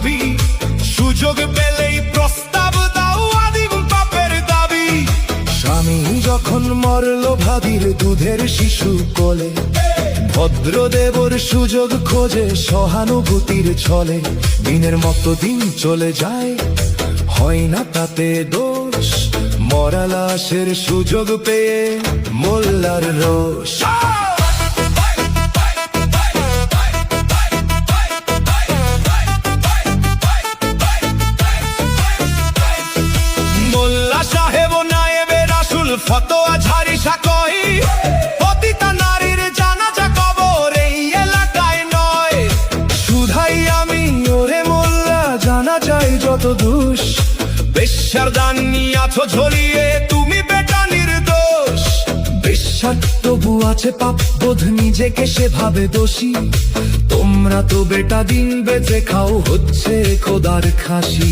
ভাবি, সুযোগ পেলেই প্রস্তাব দাও আদিম পাপের দাবি। স্বামী যখন মরল ভাবির দুধের শিশু কোলে, ভদ্রদেবর সুযোগ খোঁজে সহানুভূতির ছলে। দিনের মতো দিন চলে যায়, হয় না তাতে দোষ, মরা লাশের সুযোগ পেয়ে মোল্লার রোষ। মোল্লা সাহেব নায়েবে রাসূল ফতোয়া ঝাড়ি সাকই, পতিতা নারীর জানাজা কবর এই এলাকায় নয়। শুধাই আমি ওরে মোল্লা, জানা যায় যত দোষ, বেশ্যার দান নিয়ে আছো ঝরিয়ে তুমি বেটা নির্দোষ। বেশ্যার তবু আছে পাপ বোধ, নিজেকে সে ভাবে দোষী। তোমরা তো বেটা দিন বেঁচে খাও, হচ্ছে খোদার খাসি।